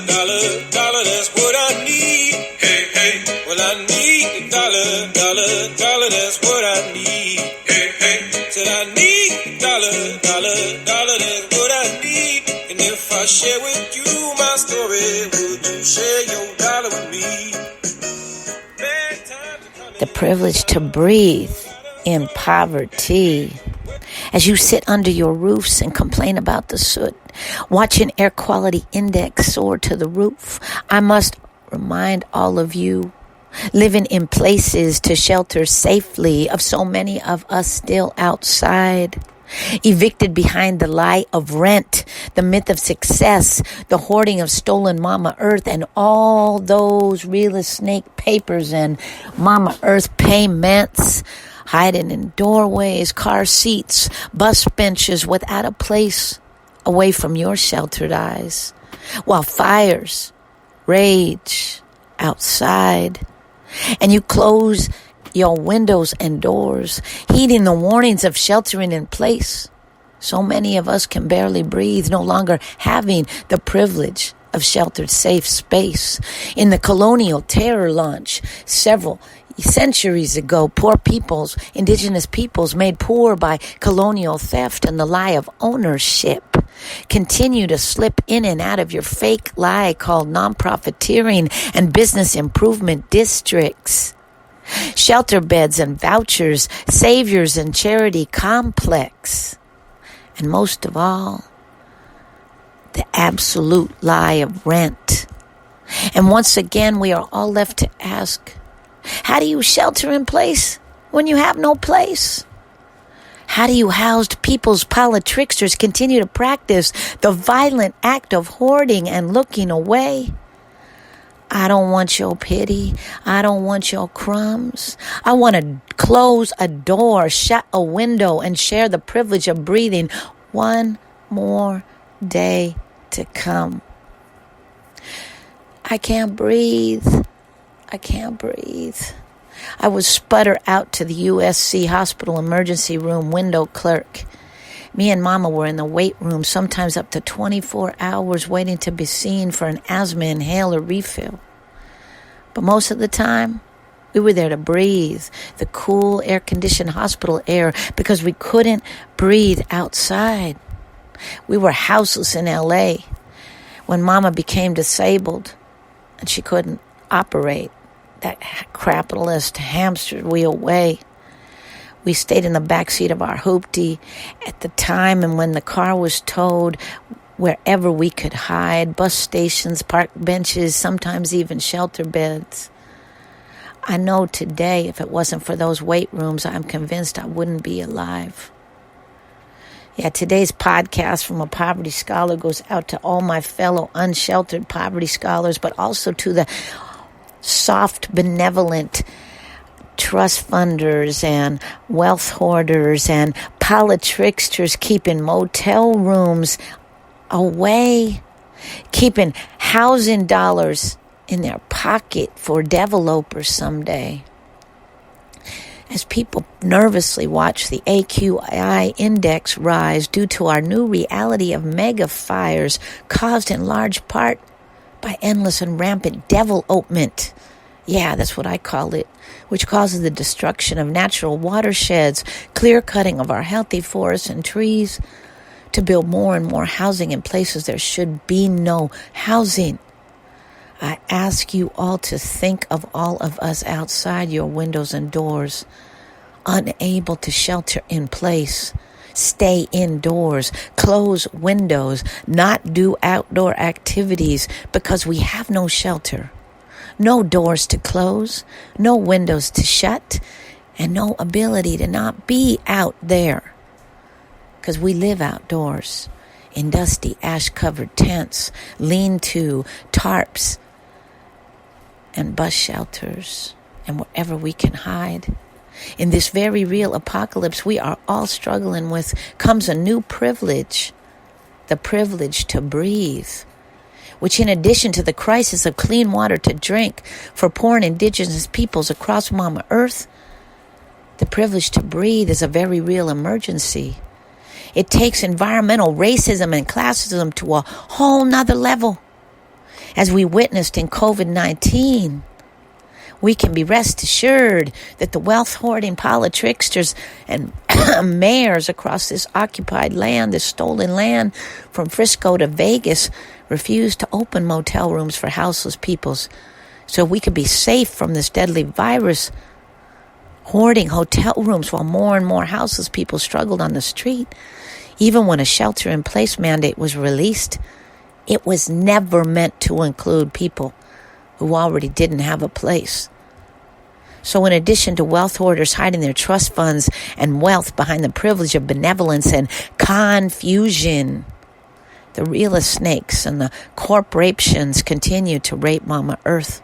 dollar, that's what I need. Hey, hey, well I need a dollar, that's what I need. Hey, hey, said I need a dollar, that's what I need. And if I share with you my story, would you share your dollar with me? The privilege to breathe in poverty. As you sit under your roofs and complain about the soot, watch an air quality index soar to the roof, I must remind all of you living in places to shelter safely of so many of us still outside, evicted behind the lie of rent, the myth of success, the hoarding of stolen Mama Earth, and all those real estate papers and Mama Earth payments, hiding in doorways, car seats, bus benches without a place away from your sheltered eyes, while fires rage outside, and you close your windows and doors, heeding the warnings of sheltering in place. So many of us can barely breathe, no longer having the privilege of sheltered safe space. In the colonial terror launch several centuries ago, poor peoples, indigenous peoples made poor by colonial theft and the lie of ownership, continue to slip in and out of your fake lie called non-profiteering and business improvement districts. Shelter beds and vouchers, saviors and charity complex. And most of all, the absolute lie of rent. And once again, we are all left to ask, how do you shelter in place when you have no place? How do you housed people's politricksters continue to practice the violent act of hoarding and looking away? I don't want your pity. I don't want your crumbs. I want to close a door, shut a window, and share the privilege of breathing one more day to come. I can't breathe. I can't breathe. I would sputter out to the USC hospital emergency room window clerk. Me and Mama were in the wait room, sometimes up to 24 hours waiting to be seen for an asthma inhaler refill. But most of the time, we were there to breathe the cool, air-conditioned hospital air because we couldn't breathe outside. We were houseless in LA when Mama became disabled and she couldn't operate that capitalist hamster wheel way. We stayed in the backseat of our hoopty at the time, and when the car was towed, wherever we could hide, bus stations, park benches, sometimes even shelter beds. I know today, if it wasn't for those wait rooms, I'm convinced I wouldn't be alive. Yeah, today's podcast from a poverty scholar goes out to all my fellow unsheltered poverty scholars, but also to the soft, benevolent trust funders and wealth hoarders and politricksters keeping motel rooms away, keeping housing dollars in their pocket for developers someday. As people nervously watch the AQI index rise due to our new reality of mega fires caused in large part by endless and rampant development. Yeah, that's what I call it, which causes the destruction of natural watersheds, clear-cutting of our healthy forests and trees to build more and more housing in places there should be no housing. I ask you all to think of all of us outside your windows and doors, unable to shelter in place. Stay indoors, close windows, not do outdoor activities because we have no shelter, no doors to close, no windows to shut, and no ability to not be out there because we live outdoors in dusty, ash-covered tents, lean-to, tarps, and bus shelters, and wherever we can hide. In this very real apocalypse we are all struggling with comes a new privilege, the privilege to breathe, which in addition to the crisis of clean water to drink for poor and indigenous peoples across Mama Earth, the privilege to breathe is a very real emergency. It takes environmental racism and classism to a whole nother level. As we witnessed in COVID-19, we can be rest assured that the wealth-hoarding politricksters and mayors across this occupied land, this stolen land from Frisco to Vegas, refuse to open motel rooms for houseless peoples so we could be safe from this deadly virus, hoarding hotel rooms while more and more houseless people struggled on the street. Even when a shelter-in-place mandate was released, it was never meant to include people who already didn't have a place. So in addition to wealth hoarders hiding their trust funds and wealth behind the privilege of benevolence and confusion, the realist snakes and the corporations continue to rape Mama Earth.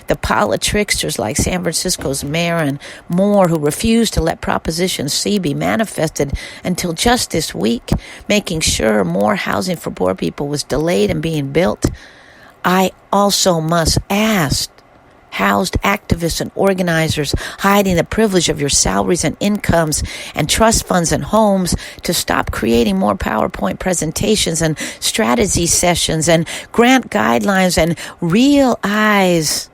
The politricksters like San Francisco's mayor and more who refused to let Proposition C be manifested until just this week, making sure more housing for poor people was delayed and being built. I also must ask housed activists and organizers hiding the privilege of your salaries and incomes and trust funds and homes to stop creating more PowerPoint presentations and strategy sessions and grant guidelines and realize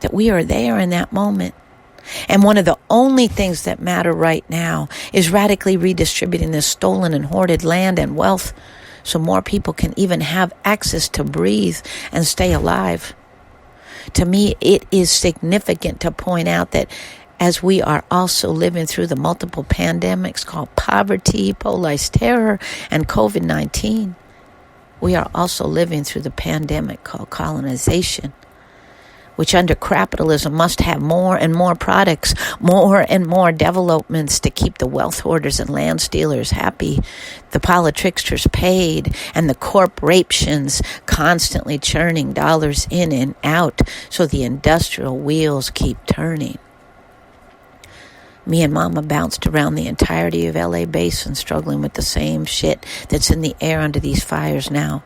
that we are there in that moment. And one of the only things that matter right now is radically redistributing this stolen and hoarded land and wealth so more people can even have access to breathe and stay alive. To me, it is significant to point out that as we are also living through the multiple pandemics called poverty, polarized terror, and COVID-19, we are also living through the pandemic called colonization, which under capitalism must have more and more products, more and more developments to keep the wealth hoarders and land stealers happy, the politricksters paid, and the corporations constantly churning dollars in and out so the industrial wheels keep turning. Me and Mama bounced around the entirety of LA Basin struggling with the same shit that's in the air under these fires now.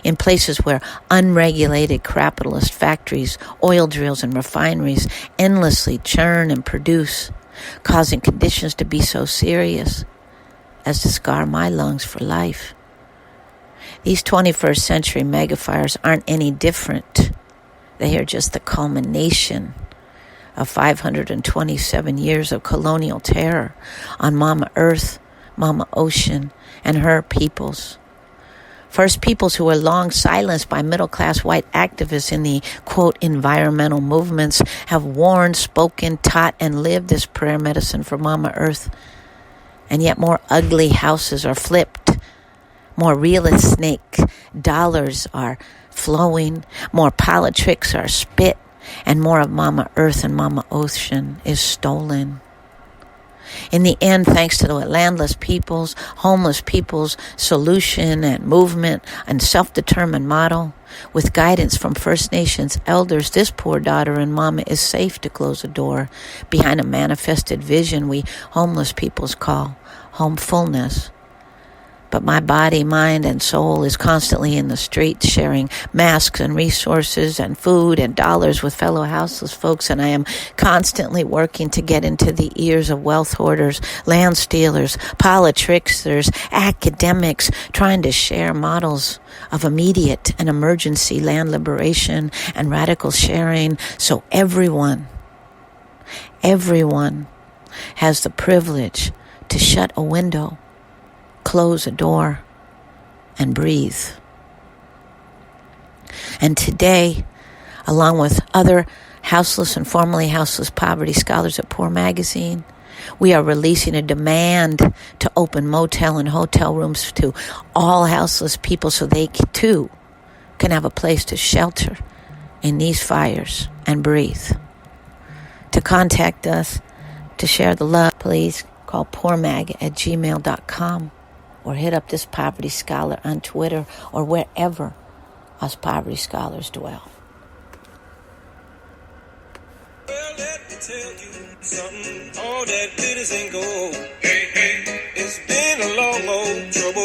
In places where unregulated capitalist factories, oil drills, and refineries endlessly churn and produce, causing conditions to be so serious as to scar my lungs for life. These 21st century megafires aren't any different. They are just the culmination of 527 years of colonial terror on Mama Earth, Mama Ocean, and her peoples. First peoples who were long silenced by middle-class white activists in the, quote, environmental movements have warned, spoken, taught, and lived this prayer medicine for Mama Earth. And yet more ugly houses are flipped. More realist snake dollars are flowing. More politricks are spit. And more of Mama Earth and Mama Ocean is stolen. In the end, thanks to the landless peoples, homeless peoples, solution and movement and self-determined model, with guidance from First Nations elders, this poor daughter and mama is safe to close a door behind a manifested vision we homeless peoples call homefulness. But my body, mind, and soul is constantly in the streets sharing masks and resources and food and dollars with fellow houseless folks, and I am constantly working to get into the ears of wealth hoarders, land stealers, politricksters, academics, trying to share models of immediate and emergency land liberation and radical sharing so everyone has the privilege to shut a window, close a door, and breathe. And today, along with other houseless and formerly houseless poverty scholars at Poor Magazine, we are releasing a demand to open motel and hotel rooms to all houseless people so they too can have a place to shelter in these fires and breathe. To contact us, to share the love, please call poormag@gmail.com. or hit up this poverty scholar on Twitter or wherever us poverty scholars dwell. Well, let me tell you something. All that glitters ain't gold. Hey, hey, it's been a long, old trouble.